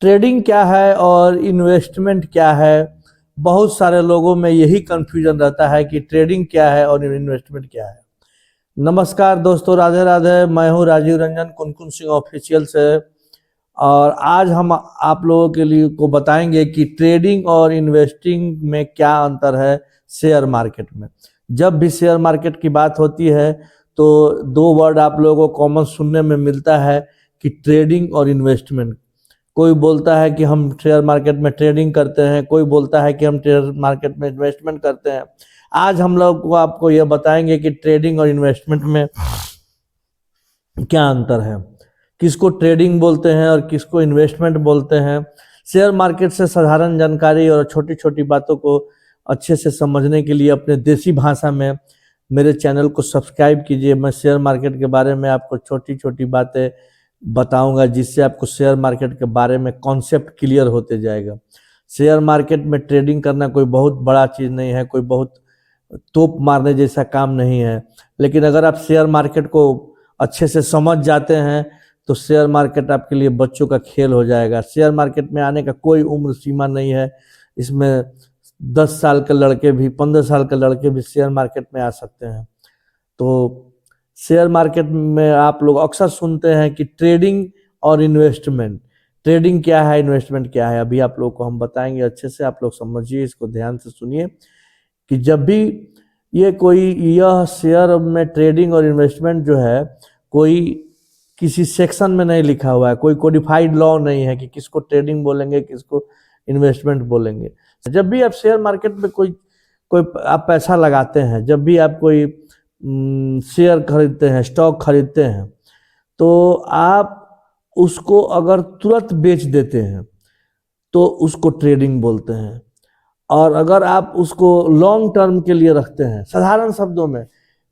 Trading क्या है और इन्वेस्टमेंट क्या है। बहुत सारे लोगों में यही कंफ्यूजन रहता है कि ट्रेडिंग क्या है और इन्वेस्टमेंट क्या है। नमस्कार दोस्तों, राधे राधे। मैं हूं राजीव रंजन कुनकुन सिंह ऑफिशियल से, और आज हम आप लोगों के लिए को बताएंगे कि ट्रेडिंग और इन्वेस्टिंग में क्या अंतर है शेयर मार्केट में। जब भी शेयर मार्केट की बात होती है तो दो वर्ड आप लोगों को कॉमन सुनने में मिलता है कि ट्रेडिंग और इन्वेस्टमेंट। कोई बोलता है कि हम शेयर मार्केट में ट्रेडिंग करते हैं, कोई बोलता है कि हम शेयर मार्केट में इन्वेस्टमेंट करते हैं। आज हम लोग को आपको यह बताएंगे कि ट्रेडिंग और इन्वेस्टमेंट में क्या अंतर है, किसको ट्रेडिंग बोलते हैं और किसको इन्वेस्टमेंट बोलते हैं। शेयर मार्केट से साधारण जानकारी और छोटी छोटी बातों को अच्छे से समझने के लिए अपने देसी भाषा में मेरे चैनल को सब्सक्राइब कीजिए। मैं शेयर मार्केट के बारे में आपको छोटी छोटी बातें बताऊंगा, जिससे आपको शेयर मार्केट के बारे में कॉन्सेप्ट क्लियर होते जाएगा। शेयर मार्केट में ट्रेडिंग करना कोई बहुत बड़ा चीज़ नहीं है, कोई बहुत तोप मारने जैसा काम नहीं है। लेकिन अगर आप शेयर मार्केट को अच्छे से समझ जाते हैं तो शेयर मार्केट आपके लिए बच्चों का खेल हो जाएगा। शेयर मार्केट में आने का कोई उम्र सीमा नहीं है। इसमें 10 साल के लड़के भी, 15 साल के लड़के भी शेयर मार्केट में आ सकते हैं। तो शेयर मार्केट में आप लोग अक्सर सुनते हैं कि ट्रेडिंग और इन्वेस्टमेंट। ट्रेडिंग क्या है, इन्वेस्टमेंट क्या है, अभी आप लोग को हम बताएंगे। अच्छे से आप लोग समझिए, इसको ध्यान से सुनिए कि जब भी यह शेयर में ट्रेडिंग और इन्वेस्टमेंट जो है, कोई किसी सेक्शन में नहीं लिखा हुआ है, कोई कोडिफाइड लॉ नहीं है कि किसको ट्रेडिंग बोलेंगे, किसको इन्वेस्टमेंट बोलेंगे। जब भी आप शेयर मार्केट में कोई कोई आप पैसा लगाते हैं, जब भी आप कोई शेयर खरीदते हैं, स्टॉक खरीदते हैं, तो आप उसको अगर तुरंत बेच देते हैं तो उसको ट्रेडिंग बोलते हैं। और अगर आप उसको लॉन्ग टर्म के लिए रखते हैं, साधारण शब्दों में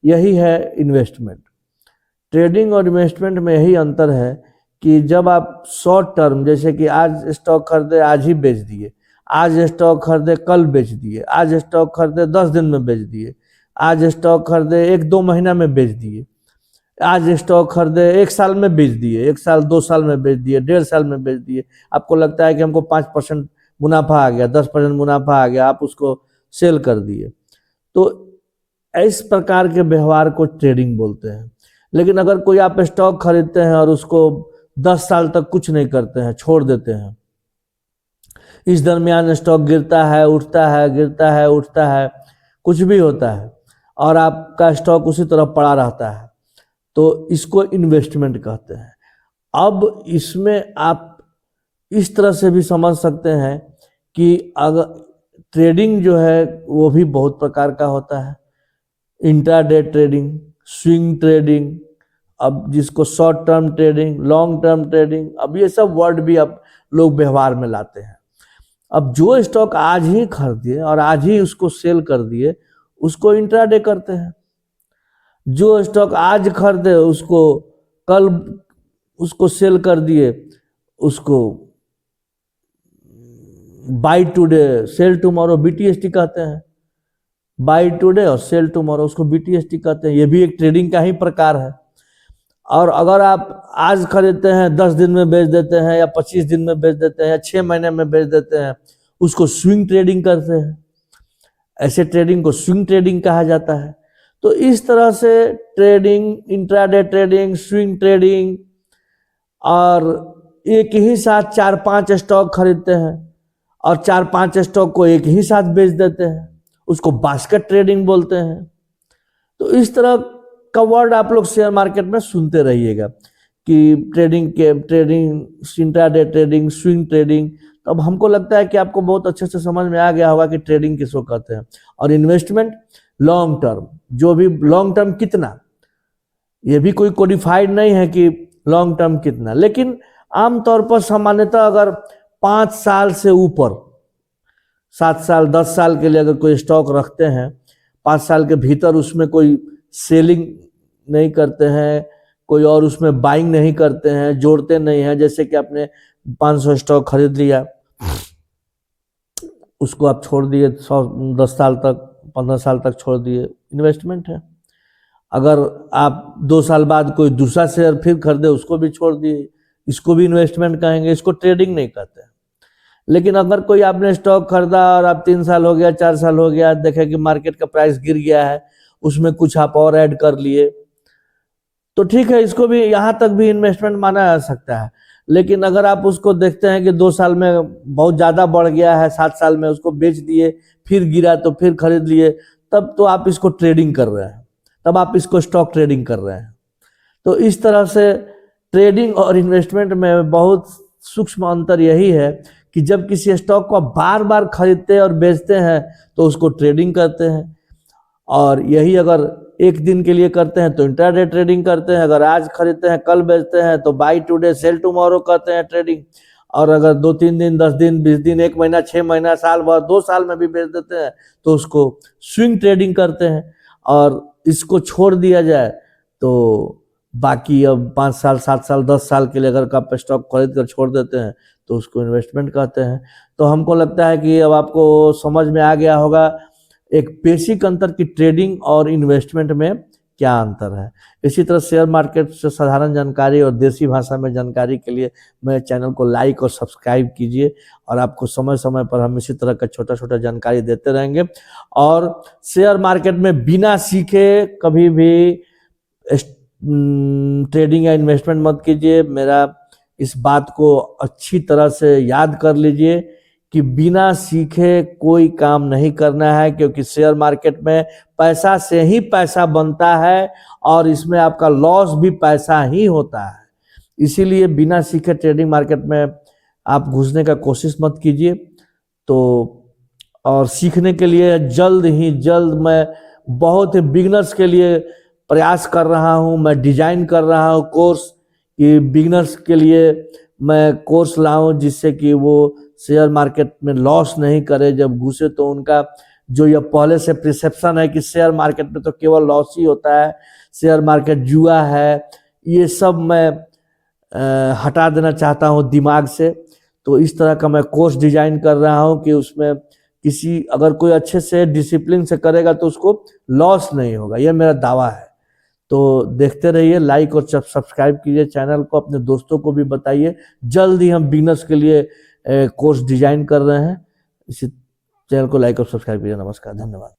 यही है इन्वेस्टमेंट। ट्रेडिंग और इन्वेस्टमेंट में यही अंतर है कि जब आप शॉर्ट टर्म, जैसे कि आज स्टॉक खरीदे आज ही बेच दिए, आज स्टॉक खरीदे कल बेच दिए, आज स्टॉक खरीदे 10 दिन में बेच दिए, आज स्टॉक खरीदे 1-2 महीना में बेच दिए, आज स्टॉक खरीदे 1 साल में बेच दिए, 1 साल 2 साल में बेच दिए, 1.5 साल में बेच दिए। आपको लगता है कि हमको 5% मुनाफा आ गया, 10% मुनाफा आ गया, आप उसको सेल कर दिए। तो इस प्रकार के व्यवहार को ट्रेडिंग बोलते हैं। लेकिन अगर कोई आप स्टॉक खरीदते हैं और उसको 10 साल तक कुछ नहीं करते हैं, छोड़ देते हैं, इस दरमियान स्टॉक गिरता है, उठता है, गिरता है, उठता है, कुछ भी होता है, और आपका स्टॉक उसी तरह पड़ा रहता है, तो इसको इन्वेस्टमेंट कहते हैं। अब इसमें आप इस तरह से भी समझ सकते हैं कि अगर ट्रेडिंग जो है वो भी बहुत प्रकार का होता है। इंट्राडे ट्रेडिंग, स्विंग ट्रेडिंग, अब जिसको short term trading, long term trading, अब ये सब वर्ड भी अब लोग व्यवहार में लाते हैं। अब जो स्टॉक आज ही खरीदिए और आज ही उसको सेल कर दिए, उसको इंट्राडे करते हैं। जो स्टॉक आज खरीदे उसको कल उसको सेल कर दिए, उसको buy today sell tomorrow, BTST कहते हैं। बाय टुडे और सेल टुमारो, उसको बीटीएसटी कहते हैं। ये भी एक ट्रेडिंग का ही प्रकार है। और अगर आप आज खरीदते हैं 10 दिन में बेच देते हैं, या 25 दिन में बेच देते हैं, या 6 महीने में बेच देते हैं, उसको स्विंग ट्रेडिंग करते हैं। ऐसे ट्रेडिंग को स्विंग ट्रेडिंग कहा जाता है। तो इस तरह से trading, intraday trading, swing trading, और एक ही साथ 4-5 स्टॉक खरीदते हैं और 4-5 स्टॉक को एक ही साथ बेच देते हैं, उसको बास्केट ट्रेडिंग बोलते हैं। तो इस तरह का वर्ड आप लोग शेयर मार्केट में सुनते रहिएगा कि trading, intraday trading, swing trading. तो अब हमको लगता है कि आपको बहुत अच्छे से समझ में आ गया होगा कि ट्रेडिंग किसको कहते हैं। और इन्वेस्टमेंट, लॉन्ग टर्म, जो भी लॉन्ग टर्म कितना, ये भी कोई कोडिफाइड नहीं है कि लॉन्ग टर्म कितना। लेकिन आमतौर पर सामान्यतः अगर 5 साल से ऊपर, 7 साल 10 साल के लिए अगर कोई स्टॉक रखते हैं, 5 साल के भीतर उसमें कोई सेलिंग नहीं करते हैं, कोई और उसमें बाइंग नहीं करते हैं, जोड़ते नहीं हैं। जैसे कि आपने 500 स्टॉक खरीद लिया, उसको आप छोड़ दिए 10 साल तक, 15 साल तक छोड़ दिए, इन्वेस्टमेंट है। अगर आप 2 साल बाद कोई दूसरा शेयर फिर खरीदे, उसको भी छोड़ दिए, इसको भी इन्वेस्टमेंट कहेंगे, इसको ट्रेडिंग नहीं कहते हैं। लेकिन अगर कोई आपने स्टॉक खरीदा और आप 3 साल हो गया, 4 साल हो गया, देखे कि मार्केट का प्राइस गिर गया है, उसमें कुछ आप और ऐड कर लिए, तो ठीक है, इसको भी यहाँ तक भी इन्वेस्टमेंट माना जा सकता है। लेकिन अगर आप उसको देखते हैं कि 2 साल में बहुत ज़्यादा बढ़ गया है, 7 साल में उसको बेच दिए, फिर गिरा तो फिर खरीद लिए, तब तो आप इसको ट्रेडिंग कर रहे हैं, तब आप इसको स्टॉक ट्रेडिंग कर रहे हैं। तो इस तरह से ट्रेडिंग और इन्वेस्टमेंट में बहुत सूक्ष्म अंतर यही है कि जब किसी स्टॉक को बार बार खरीदते और बेचते हैं तो उसको ट्रेडिंग करते हैं, और यही अगर एक दिन के लिए करते हैं तो इंट्राडे ट्रेडिंग करते हैं। अगर आज खरीदते हैं कल बेचते हैं तो बाई टुडे सेल टुमारो करते हैं ट्रेडिंग। और अगर 2-3 दिन, 10 दिन, 20 दिन, 1 महीना, 6 महीना, साल भर, 2 साल में भी बेच देते हैं तो उसको स्विंग ट्रेडिंग करते हैं। और इसको छोड़ दिया जाए तो बाकी अब 5 साल, 7 साल, 10 साल के लिए अगर आप स्टॉक खरीद कर छोड़ देते हैं तो उसको इन्वेस्टमेंट कहते हैं। तो हमको लगता है कि अब आपको समझ में आ गया होगा एक बेसिक अंतर की ट्रेडिंग और इन्वेस्टमेंट में क्या अंतर है। इसी तरह शेयर मार्केट से साधारण जानकारी और देसी भाषा में जानकारी के लिए मेरे चैनल को लाइक और सब्सक्राइब कीजिए, और आपको समय समय पर हम इसी तरह का छोटा छोटा जानकारी देते रहेंगे। और शेयर मार्केट में बिना सीखे कभी भी ट्रेडिंग या इन्वेस्टमेंट मत कीजिए। मेरा इस बात को अच्छी तरह से याद कर लीजिए कि बिना सीखे कोई काम नहीं करना है, क्योंकि शेयर मार्केट में पैसा से ही पैसा बनता है और इसमें आपका लॉस भी पैसा ही होता है। इसीलिए बिना सीखे ट्रेडिंग मार्केट में आप घुसने का कोशिश मत कीजिए। तो और सीखने के लिए जल्द ही जल्द मैं बहुत ही बिगनर्स के लिए प्रयास कर रहा हूं, मैं डिजाइन कर रहा हूं कोर्स कि बिगनर्स के लिए मैं कोर्स लाऊं, जिससे कि वो शेयर मार्केट में लॉस नहीं करे जब घुसे। तो उनका जो यह पहले से परसेप्शन है कि शेयर मार्केट में तो केवल लॉस ही होता है, शेयर मार्केट जुआ है, ये सब मैं हटा देना चाहता हूं दिमाग से। तो इस तरह का मैं कोर्स डिजाइन कर रहा हूं कि उसमें अगर कोई अच्छे से डिसिप्लिन से करेगा तो उसको लॉस नहीं होगा, यह मेरा दावा है। तो देखते रहिए, लाइक और सब्सक्राइब कीजिए चैनल को, अपने दोस्तों को भी बताइए। जल्द ही हम बिगनर्स के लिए कोर्स डिजाइन कर रहे हैं। इसी चैनल को लाइक और सब्सक्राइब कीजिए। नमस्कार, धन्यवाद।